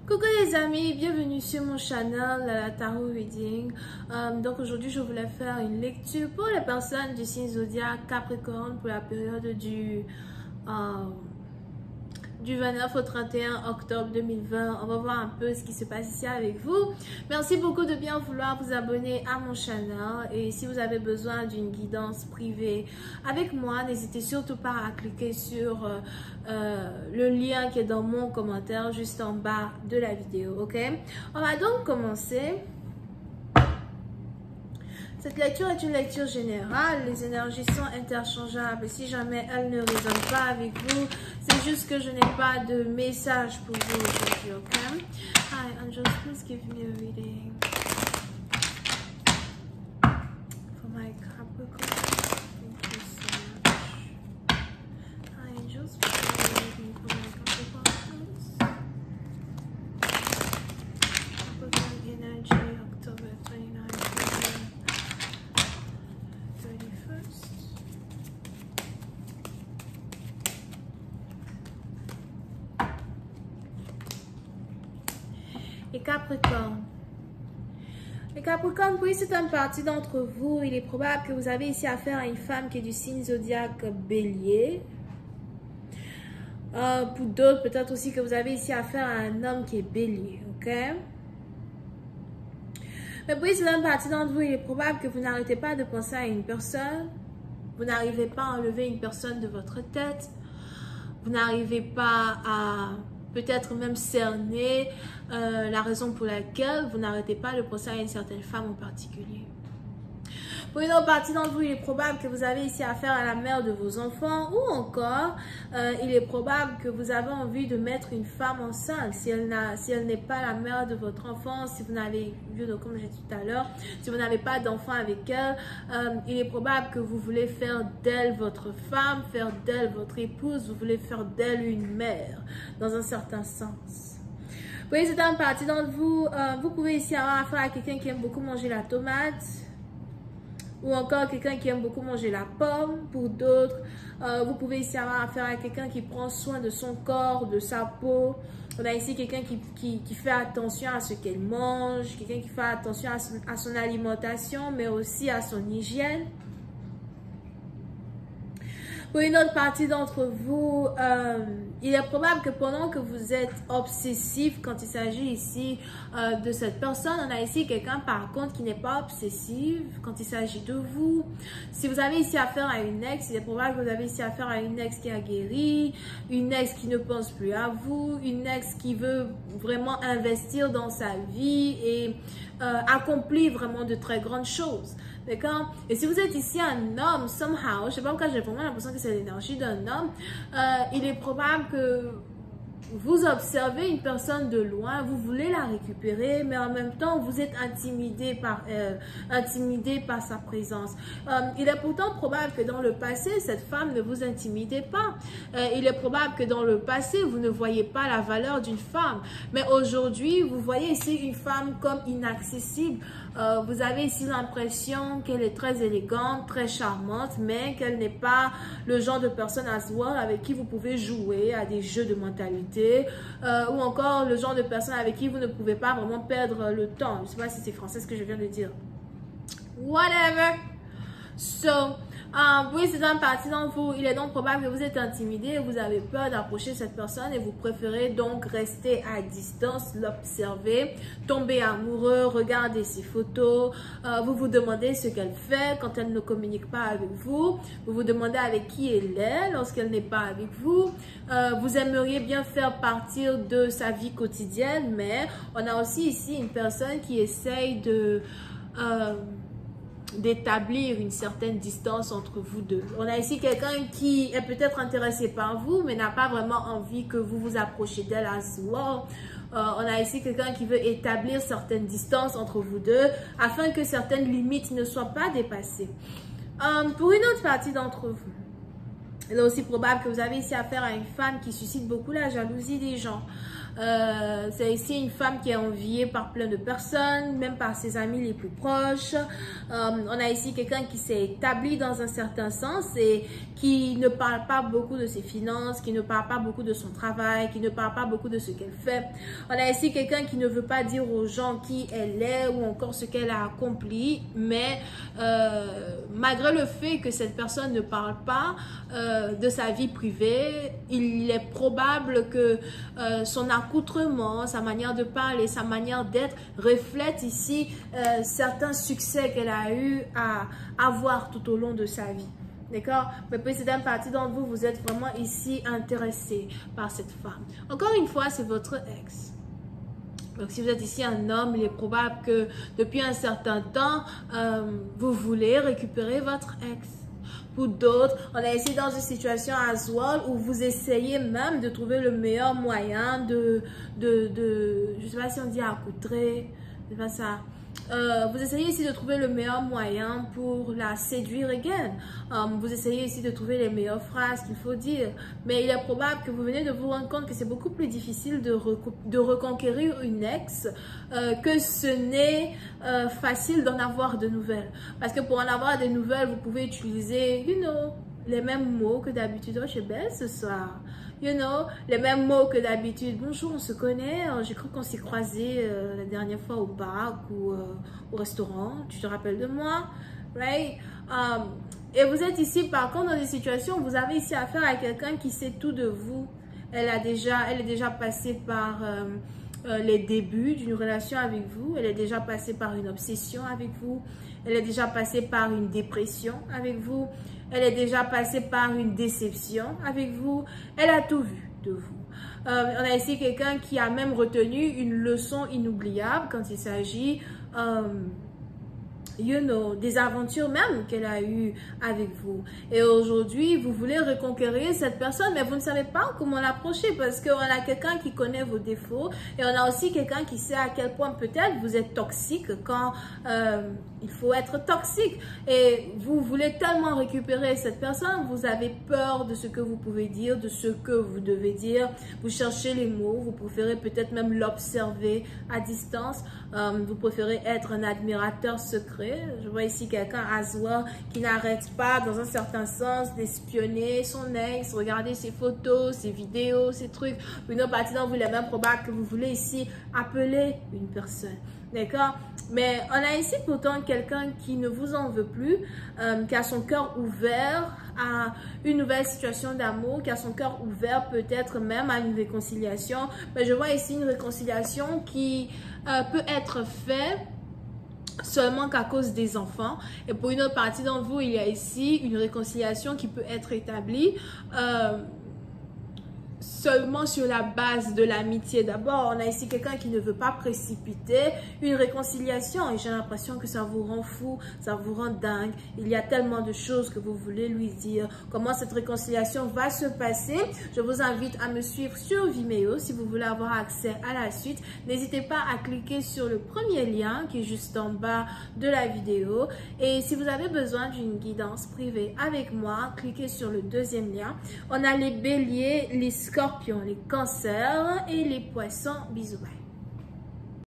Coucou les amis, bienvenue sur mon channel Tarot Reading. Donc aujourd'hui je voulais faire une lecture pour les personnes du signe zodiaque Capricorne pour la période du 29 au 31 octobre 2020. On va voir un peu ce qui se passe ici avec vous. Merci beaucoup de bien vouloir vous abonner à mon channel. Et si vous avez besoin d'une guidance privée avec moi, n'hésitez surtout pas à cliquer sur le lien qui est dans mon commentaire juste en bas de la vidéo. Ok, on va donc commencer. Cette lecture est une lecture générale, les énergies sont interchangeables. Si jamais elles ne résonnent pas avec vous, c'est juste que je n'ai pas de message pour vous aujourd'hui, ok? Hi, angels, please give me a reading for my Capricorn. Thank you so much. Hi, angels, please give me a reading for my Capricorn. Capricorn energy, October 29th. Les Capricornes. Les Capricornes, pour certaines parties d'entre vous, il est probable que vous avez ici affaire à une femme qui est du signe zodiaque Bélier. Pour d'autres, peut-être aussi que vous avez ici affaire à un homme qui est Bélier, ok? Mais pour certaines parties d'entre vous, il est probable que vous n'arrêtez pas de penser à une personne. Vous n'arrivez pas à enlever une personne de votre tête. Vous n'arrivez pas à peut-être même cerner la raison pour laquelle vous n'arrêtez pas de penser à une certaine femme en particulier. Pour une autre partie d'entre vous, il est probable que vous avez ici affaire à la mère de vos enfants ou encore, il est probable que vous avez envie de mettre une femme enceinte si elle n'est pas la mère de votre enfant, si vous n'avez, comme j'ai dit tout à l'heure, si vous n'avez pas d'enfant avec elle, il est probable que vous voulez faire d'elle votre femme, faire d'elle votre épouse, vous voulez faire d'elle une mère, dans un certain sens. Pour une certaine partie d'entre vous, vous pouvez ici avoir affaire à quelqu'un qui aime beaucoup manger la tomate, ou encore quelqu'un qui aime beaucoup manger la pomme. Pour d'autres, vous pouvez ici avoir affaire à quelqu'un qui prend soin de son corps, de sa peau. On a ici quelqu'un qui fait attention à ce qu'elle mange, quelqu'un qui fait attention à son alimentation, mais aussi à son hygiène. Pour une autre partie d'entre vous, il est probable que pendant que vous êtes obsessif, quand il s'agit ici de cette personne, on a ici quelqu'un par contre qui n'est pas obsessif quand il s'agit de vous. Si vous avez ici affaire à une ex, il est probable que vous avez ici affaire à une ex qui a guéri, une ex qui ne pense plus à vous, une ex qui veut vraiment investir dans sa vie et accomplir vraiment de très grandes choses. D'accord? Et si vous êtes ici un homme, somehow, je sais pas pourquoi j'ai vraiment l'impression que c'est l'énergie d'un homme, il est probable que vous observez une personne de loin, vous voulez la récupérer, mais en même temps, vous êtes intimidé par elle, intimidé par sa présence. Il est pourtant probable que dans le passé, cette femme ne vous intimidait pas. Il est probable que dans le passé, vous ne voyez pas la valeur d'une femme. Mais aujourd'hui, vous voyez ici une femme comme inaccessible. Vous avez ici l'impression qu'elle est très élégante, très charmante, mais qu'elle n'est pas le genre de personne as well avec qui vous pouvez jouer à des jeux de mentalité ou encore le genre de personne avec qui vous ne pouvez pas vraiment perdre le temps. Je ne sais pas si c'est français ce que je viens de dire. Whatever. So, oui, c'est une partie d'entre vous. Il est donc probable que vous êtes intimidé, vous avez peur d'approcher cette personne et vous préférez donc rester à distance, l'observer, tomber amoureux, regarder ses photos. Vous vous demandez ce qu'elle fait quand elle ne communique pas avec vous. Vous vous demandez avec qui elle est lorsqu'elle n'est pas avec vous. Vous aimeriez bien faire partir de sa vie quotidienne, mais on a aussi ici une personne qui essaye d'établir une certaine distance entre vous deux. On a ici quelqu'un qui est peut-être intéressé par vous, mais n'a pas vraiment envie que vous vous approchiez d'elle as well. On a ici quelqu'un qui veut établir certaines distances entre vous deux afin que certaines limites ne soient pas dépassées. Pour une autre partie d'entre vous, il est aussi probable que vous avez ici affaire à une femme qui suscite beaucoup la jalousie des gens. C'est ici une femme qui est enviée par plein de personnes, même par ses amis les plus proches. On a ici quelqu'un qui s'est établi dans un certain sens et qui ne parle pas beaucoup de ses finances, qui ne parle pas beaucoup de son travail, qui ne parle pas beaucoup de ce qu'elle fait. On a ici quelqu'un qui ne veut pas dire aux gens qui elle est ou encore ce qu'elle a accompli, mais malgré le fait que cette personne ne parle pas de sa vie privée, il est probable que son accoutrement, sa manière de parler, sa manière d'être reflète ici certains succès qu'elle a eu à avoir tout au long de sa vie. D'accord? Mais peut-être d'une partie d'entre vous, vous êtes vraiment ici intéressé par cette femme. Encore une fois, c'est votre ex. Donc, si vous êtes ici un homme, il est probable que depuis un certain temps, vous voulez récupérer votre ex. Pour d'autres, on est ici dans une situation as well où vous essayez même de trouver le meilleur moyen je ne sais pas si on dit accoutrer, c'est pas ça. Vous essayez ici de trouver le meilleur moyen pour la séduire again. Vous essayez ici de trouver les meilleures phrases qu'il faut dire. Mais il est probable que vous venez de vous rendre compte que c'est beaucoup plus difficile de reconquérir une ex que ce n'est facile d'en avoir de nouvelles. Parce que pour en avoir des nouvelles, vous pouvez utiliser, les mêmes mots que d'habitude. Oh, je suis belle ce soir. Les mêmes mots que d'habitude. Bonjour, on se connaît. J'ai cru qu'on s'est croisés la dernière fois au bar ou au restaurant. Tu te rappelles de moi? Right? Et vous êtes ici, par contre, dans des situations où vous avez ici affaire à quelqu'un qui sait tout de vous. Elle est déjà passée par les débuts d'une relation avec vous. Elle est déjà passée par une obsession avec vous. Elle est déjà passée par une dépression avec vous. Elle est déjà passée par une déception avec vous. Elle a tout vu de vous. On a ici quelqu'un qui a même retenu une leçon inoubliable quand il s'agit des aventures même qu'elle a eues avec vous. Et aujourd'hui, vous voulez reconquérir cette personne, mais vous ne savez pas comment l'approcher parce qu'on a quelqu'un qui connaît vos défauts et on a aussi quelqu'un qui sait à quel point peut-être vous êtes toxique quand il faut être toxique. Et vous voulez tellement récupérer cette personne, vous avez peur de ce que vous pouvez dire, de ce que vous devez dire. Vous cherchez les mots, vous préférez peut-être même l'observer à distance. Vous préférez être un admirateur secret. Je vois ici quelqu'un as well qui n'arrête pas, dans un certain sens, d'espionner son ex, regarder ses photos, ses vidéos, ses trucs. Une autre partie d'entre vous, il est même probable que vous voulez ici appeler une personne. D'accord? Mais on a ici pourtant quelqu'un qui ne vous en veut plus, qui a son cœur ouvert à une nouvelle situation d'amour, qui a son cœur ouvert peut-être même à une réconciliation. Mais je vois ici une réconciliation qui peut être faite seulement qu'à cause des enfants. Et pour une autre partie d'entre vous, il y a ici une réconciliation qui peut être établie seulement sur la base de l'amitié. D'abord, on a ici quelqu'un qui ne veut pas précipiter une réconciliation et j'ai l'impression que ça vous rend fou, ça vous rend dingue. Il y a tellement de choses que vous voulez lui dire. Comment cette réconciliation va se passer? Je vous invite à me suivre sur Vimeo si vous voulez avoir accès à la suite. N'hésitez pas à cliquer sur le premier lien qui est juste en bas de la vidéo. Et si vous avez besoin d'une guidance privée avec moi, cliquez sur le deuxième lien. On a les béliers, les scorpions, les cancers et les poissons. Bisous, bye.